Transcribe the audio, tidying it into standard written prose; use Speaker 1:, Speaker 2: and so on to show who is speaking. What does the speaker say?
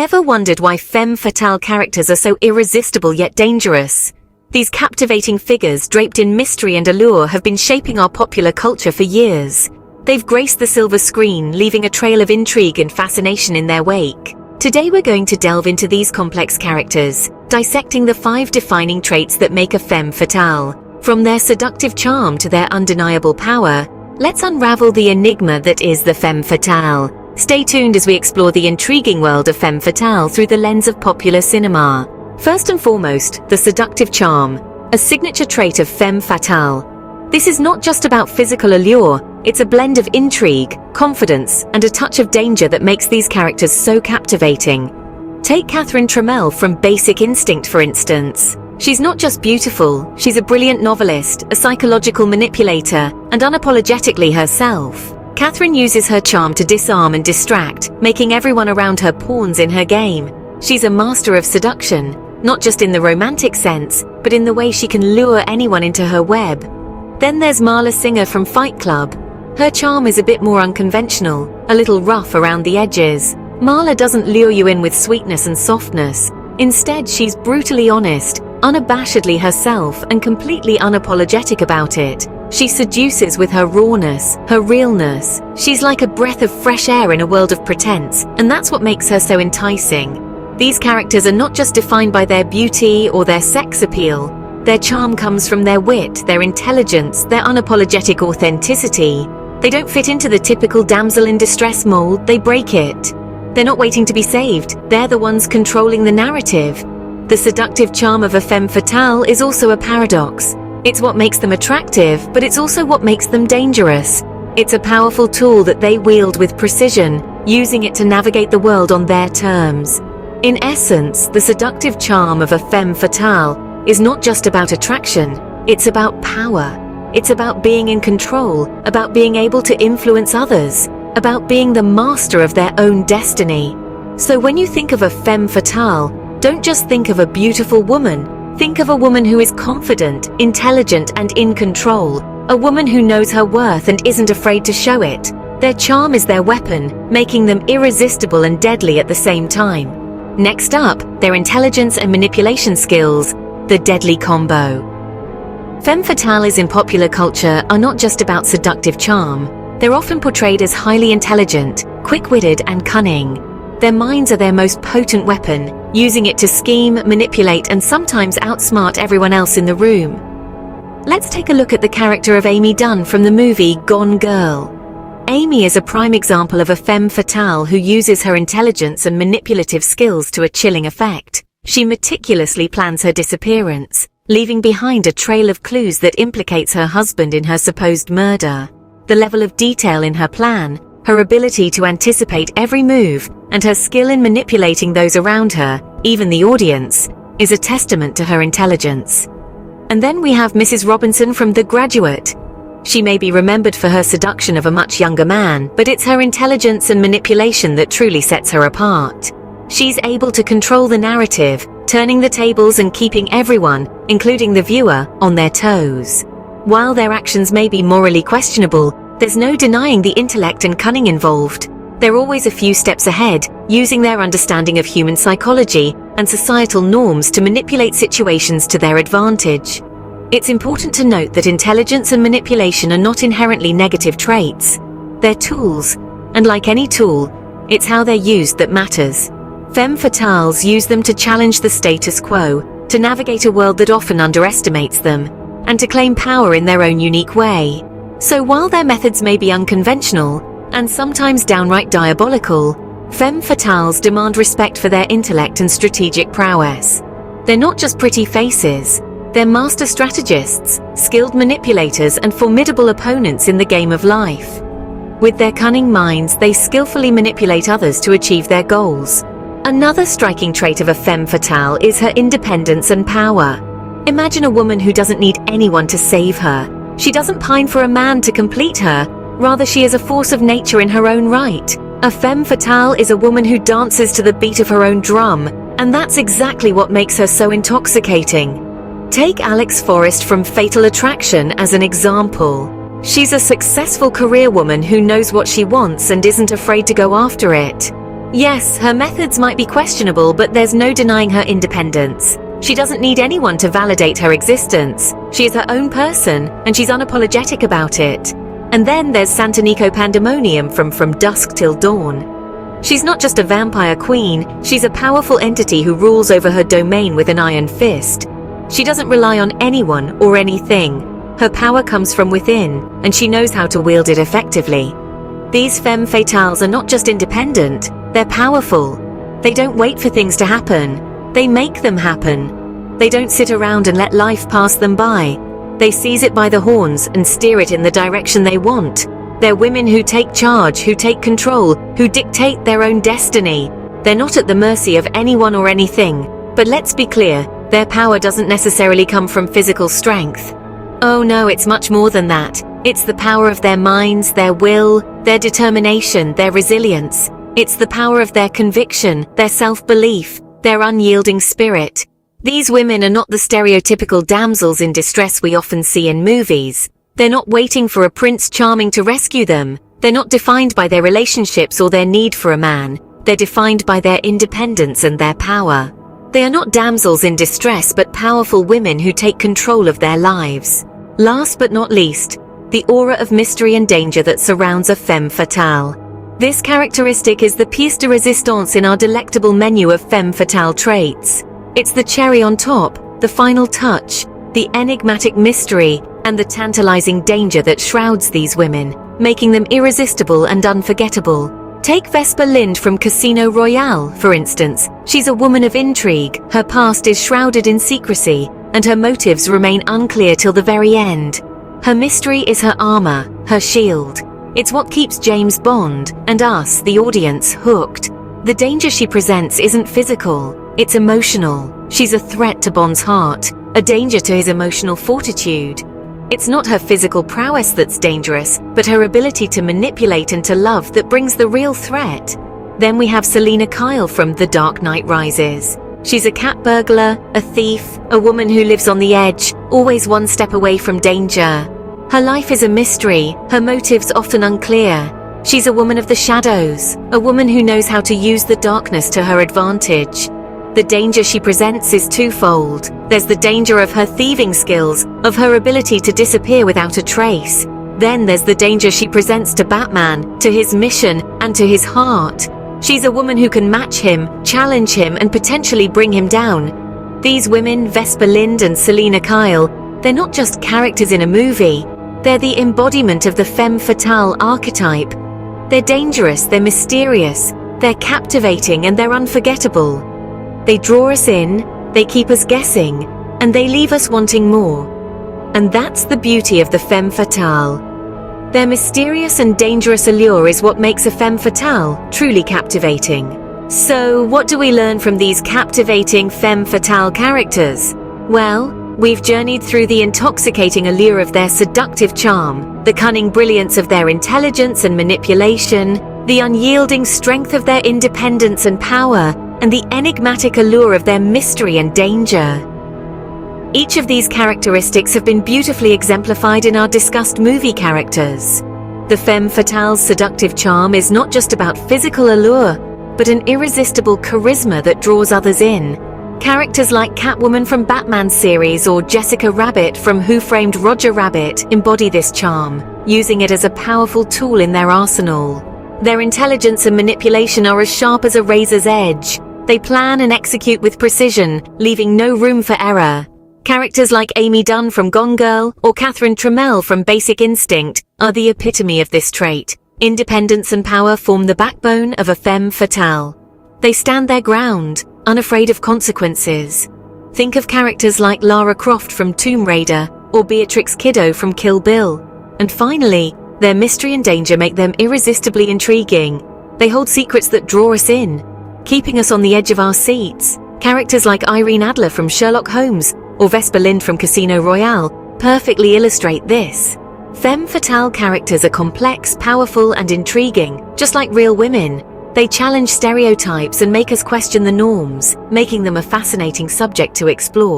Speaker 1: Ever wondered why femme fatale characters are so irresistible yet dangerous? These captivating figures draped in mystery and allure have been shaping our popular culture for years. They've graced the silver screen, leaving a trail of intrigue and fascination in their wake. Today we're going to delve into these complex characters, dissecting the 5 defining traits that make a femme fatale. From their seductive charm to their undeniable power, let's unravel the enigma that is the femme fatale. Stay tuned as we explore the intriguing world of femme fatale through the lens of popular cinema. First and foremost, the seductive charm, a signature trait of femme fatale. This is not just about physical allure, it's a blend of intrigue, confidence, and a touch of danger that makes these characters so captivating. Take Catherine Trammell from Basic Instinct, for instance. She's not just beautiful, she's a brilliant novelist, a psychological manipulator, and unapologetically herself. Catherine uses her charm to disarm and distract, making everyone around her pawns in her game. She's a master of seduction, not just in the romantic sense, but in the way she can lure anyone into her web. Then there's Marla Singer from Fight Club. Her charm is a bit more unconventional, a little rough around the edges. Marla doesn't lure you in with sweetness and softness. Instead, she's brutally honest, unabashedly herself, and completely unapologetic about it. She seduces with her rawness, her realness. She's like a breath of fresh air in a world of pretense, and that's what makes her so enticing. These characters are not just defined by their beauty or their sex appeal. Their charm comes from their wit, their intelligence, their unapologetic authenticity. They don't fit into the typical damsel in distress mold, they break it. They're not waiting to be saved, they're the ones controlling the narrative. The seductive charm of a femme fatale is also a paradox. It's what makes them attractive, but it's also what makes them dangerous. It's a powerful tool that they wield with precision, using it to navigate the world on their terms. In essence, the seductive charm of a femme fatale is not just about attraction, it's about power. It's about being in control, about being able to influence others, about being the master of their own destiny. So when you think of a femme fatale, don't just think of a beautiful woman. Think of a woman who is confident, intelligent, and in control. A woman who knows her worth and isn't afraid to show it. Their charm is their weapon, making them irresistible and deadly at the same time. Next up, their intelligence and manipulation skills, the deadly combo. Femme fatales in popular culture are not just about seductive charm. They're often portrayed as highly intelligent, quick-witted, and cunning. Their minds are their most potent weapon, using it to scheme, manipulate, and sometimes outsmart everyone else in the room. Let's take a look at the character of Amy Dunn from the movie Gone Girl. Amy is a prime example of a femme fatale who uses her intelligence and manipulative skills to a chilling effect. She meticulously plans her disappearance, leaving behind a trail of clues that implicates her husband in her supposed murder. The level of detail in her plan, her ability to anticipate every move, and her skill in manipulating those around her, even the audience, is a testament to her intelligence. And then we have Mrs. Robinson from The Graduate. She may be remembered for her seduction of a much younger man, but it's her intelligence and manipulation that truly sets her apart. She's able to control the narrative, turning the tables and keeping everyone, including the viewer, on their toes. While their actions may be morally questionable, there's no denying the intellect and cunning involved. They're always a few steps ahead, using their understanding of human psychology and societal norms to manipulate situations to their advantage. It's important to note that intelligence and manipulation are not inherently negative traits. They're tools, and like any tool, it's how they're used that matters. Femme fatales use them to challenge the status quo, to navigate a world that often underestimates them, and to claim power in their own unique way. So while their methods may be unconventional, and sometimes downright diabolical, femme fatales demand respect for their intellect and strategic prowess. They're not just pretty faces, they're master strategists, skilled manipulators, and formidable opponents in the game of life. With their cunning minds, they skillfully manipulate others to achieve their goals. Another striking trait of a femme fatale is her independence and power. Imagine a woman who doesn't need anyone to save her. She doesn't pine for a man to complete her, rather she is a force of nature in her own right. A femme fatale is a woman who dances to the beat of her own drum, and that's exactly what makes her so intoxicating. Take Alex Forrest from Fatal Attraction as an example. She's a successful career woman who knows what she wants and isn't afraid to go after it. Yes, her methods might be questionable, but there's no denying her independence. She doesn't need anyone to validate her existence. She is her own person, and she's unapologetic about it. And then there's Santanico Pandemonium from Dusk Till Dawn. She's not just a vampire queen, she's a powerful entity who rules over her domain with an iron fist. She doesn't rely on anyone or anything. Her power comes from within, and she knows how to wield it effectively. These femme fatales are not just independent, they're powerful. They don't wait for things to happen, they make them happen. They don't sit around and let life pass them by. They seize it by the horns and steer it in the direction they want. They're women who take charge, who take control, who dictate their own destiny. They're not at the mercy of anyone or anything. But let's be clear, their power doesn't necessarily come from physical strength. Oh no, it's much more than that. It's the power of their minds, their will, their determination, their resilience. It's the power of their conviction, their self-belief, their unyielding spirit. These women are not the stereotypical damsels in distress we often see in movies. They're not waiting for a Prince Charming to rescue them. They're not defined by their relationships or their need for a man. They're defined by their independence and their power. They are not damsels in distress, but powerful women who take control of their lives. Last but not least, the aura of mystery and danger that surrounds a femme fatale. This characteristic is the pièce de résistance in our delectable menu of femme fatale traits. It's the cherry on top, the final touch, the enigmatic mystery, and the tantalizing danger that shrouds these women, making them irresistible and unforgettable. Take Vesper Lind from Casino Royale, for instance. She's a woman of intrigue, her past is shrouded in secrecy, and her motives remain unclear till the very end. Her mystery is her armor, her shield. It's what keeps James Bond, and us, the audience, hooked. The danger she presents isn't physical, it's emotional. She's a threat to Bond's heart, a danger to his emotional fortitude. It's not her physical prowess that's dangerous, but her ability to manipulate and to love that brings the real threat. Then we have Selina Kyle from The Dark Knight Rises. She's a cat burglar, a thief, a woman who lives on the edge, always one step away from danger. Her life is a mystery, her motives often unclear. She's a woman of the shadows, a woman who knows how to use the darkness to her advantage. The danger she presents is twofold. There's the danger of her thieving skills, of her ability to disappear without a trace. Then there's the danger she presents to Batman, to his mission, and to his heart. She's a woman who can match him, challenge him, and potentially bring him down. These women, Vesper Lind and Selina Kyle, they're not just characters in a movie. They're the embodiment of the femme fatale archetype. They're dangerous, they're mysterious, they're captivating, and they're unforgettable. They draw us in, they keep us guessing, and they leave us wanting more. And that's the beauty of the femme fatale. Their mysterious and dangerous allure is what makes a femme fatale truly captivating. So, what do we learn from these captivating femme fatale characters? Well, we've journeyed through the intoxicating allure of their seductive charm, the cunning brilliance of their intelligence and manipulation, the unyielding strength of their independence and power, and the enigmatic allure of their mystery and danger. Each of these characteristics have been beautifully exemplified in our discussed movie characters. The femme fatale's seductive charm is not just about physical allure, but an irresistible charisma that draws others in. Characters like Catwoman from Batman series or Jessica Rabbit from Who Framed Roger Rabbit embody this charm, using it as a powerful tool in their arsenal. Their intelligence and manipulation are as sharp as a razor's edge. They plan and execute with precision, leaving no room for error. Characters like Amy Dunn from Gone Girl or Catherine Trammell from Basic Instinct are the epitome of this trait. Independence and power form the backbone of a femme fatale. They stand their ground, unafraid of consequences. Think of characters like Lara Croft from Tomb Raider or Beatrix Kiddo from Kill Bill. And finally, their mystery and danger make them irresistibly intriguing. They hold secrets that draw us in, keeping us on the edge of our seats. Characters like Irene Adler from Sherlock Holmes or Vesper Lind from Casino Royale perfectly illustrate this. Femme fatale characters are complex, powerful, and intriguing, just like real women. They challenge stereotypes and make us question the norms, making them a fascinating subject to explore.